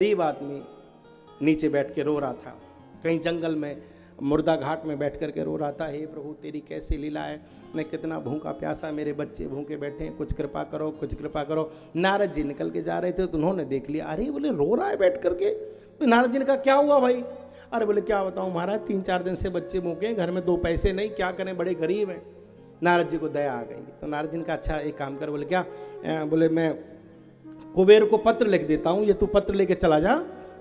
गरीब आदमी नीचे बैठ के रो रहा था, कहीं जंगल में मुर्दा घाट में बैठ कर के रो रहा था। हे प्रभु तेरी कैसी लीला है, मैं कितना भूखा प्यासा, मेरे बच्चे भूखे बैठे हैं, कुछ कृपा करो कुछ कृपा करो। नारद जी निकल के जा रहे थे तो उन्होंने देख लिया, अरे बोले रो रहा है बैठ करके। तो नारद जी ने कहा क्या हुआ भाई? अरे बोले क्या बताऊँ महाराज, 3-4 दिन से बच्चे भूखे हैं, घर में 2 पैसे नहीं, क्या करें, बड़े गरीब हैं। नारद जी को दया आ गई तो नारद जी ने कहा अच्छा एक काम कर। बोले क्या? बोले मैं कुबेर को पत्र लिख देता हूँ, ये तू पत्र लेके चला जा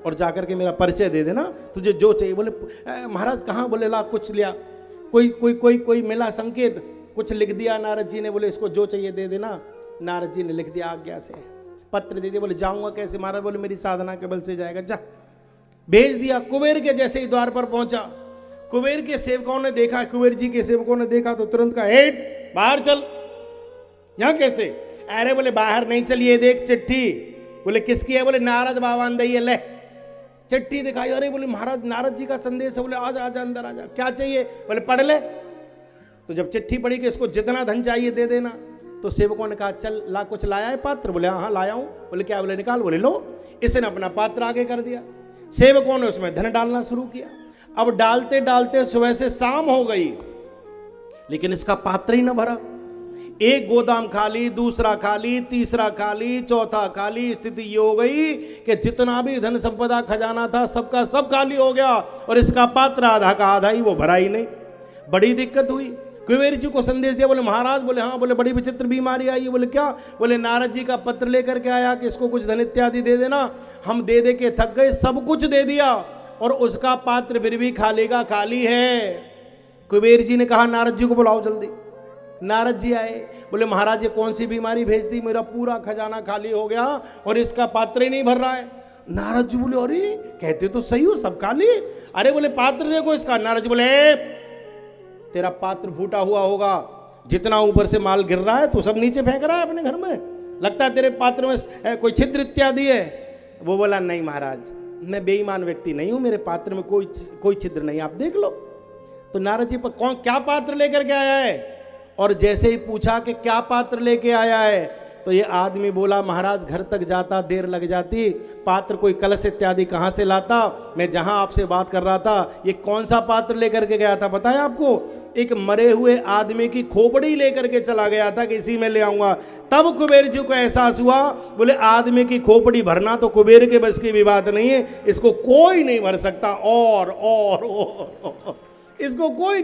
और जाकर के मेरा परिचय दे देना, तुझे जो चाहिए। बोले महाराज कहाँ? बोले ला कुछ लिया, कोई मिला संकेत, कुछ लिख दिया नारद जी ने। बोले इसको जो चाहिए दे देना। नारद जी ने लिख दिया आज्ञा से, पत्र दे दिया। बोले जाऊँगा कैसे महाराज? बोले मेरी साधना के बल से जाएगा, जा। भेज दिया। कुबेर के जैसे ही द्वार पर पहुंचा, कुबेर के सेवकों ने देखा, कुबेर जी के सेवकों ने देखा तो तुरंत कहा हेट बाहर चल। यहाँ कैसे? अरे बोले बाहर नहीं चलिए, देख चिट्ठी। बोले किसकी है? बोले नारद बाबा ने दी है, ले चिट्ठी दिखाई। अरे बोले महाराज नारद जी का संदेश है। बोले आजा आजा अंदर आजा, क्या चाहिए? बोले पढ़ ले। तो जब चिट्ठी पढ़ी कि इसको जितना धन चाहिए दे देना, तो सेवकों ने कहा चल ला, कुछ लाया है पात्र? बोले हाँ लाया हूं। बोले क्या? बोले निकाल। बोले लो। इसने अपना पात्र आगे कर दिया, सेवकों ने उसमें धन डालना शुरू किया। अब डालते डालते सुबह से शाम हो गई, लेकिन इसका पात्र ही न भरा। एक गोदाम खाली, दूसरा खाली, तीसरा खाली, चौथा खाली। स्थिति ये हो गई कि जितना भी धन संपदा खजाना था सबका सब खाली हो गया और इसका पात्र आधा का आधा ही, वो भरा ही नहीं। बड़ी दिक्कत हुई। कुबेर जी को संदेश दिया। बोले महाराज? बोले हाँ। बोले बड़ी विचित्र बीमारी आई है। बोले क्या? बोले नारद जी का पत्र लेकर के आया कि इसको कुछ धन इत्यादि दे देना। हम दे दे के थक गए, सब कुछ दे दिया और उसका पात्र फिर भी खाली का खाली है। कुबेर जी ने कहा नारद जी को बुलाओ जल्दी। नारद जी आए। बोले महाराज ये कौन सी बीमारी भेज दी, मेरा पूरा खजाना खाली हो गया और इसका पात्र ही नहीं भर रहा है। नारद जी बोले अरे कहते तो सही हो, सब खाली। अरे बोले पात्र देखो इसका। नारद जी बोले तेरा पात्र फूटा हुआ होगा, जितना ऊपर से माल गिर रहा है तो सब नीचे फेंक रहा है अपने घर में, लगता है तेरे पात्र में कोई छिद्र इत्यादि है। वो बोला नहीं महाराज, मैं बेईमान व्यक्ति नहीं हूं, मेरे पात्र में कोई छिद्र नहीं, आप देख लो। तो नारद जी पर कौन क्या पात्र लेकर के आया है? और जैसे ही पूछा कि क्या पात्र लेके आया है, तो ये आदमी बोला महाराज घर तक जाता देर लग जाती, पात्र कोई कलश इत्यादि कहाँ से लाता, मैं जहाँ आपसे बात कर रहा था ये कौन सा पात्र लेकर के गया था पता है आपको? एक मरे हुए आदमी की खोपड़ी लेकर के चला गया था कि इसी में ले आऊंगा। तब कुबेर जी को एहसास हुआ, बोले आदमी की खोपड़ी भरना तो कुबेर के बस की भी बात नहीं है, इसको कोई नहीं भर सकता। और इसको कोई नहीं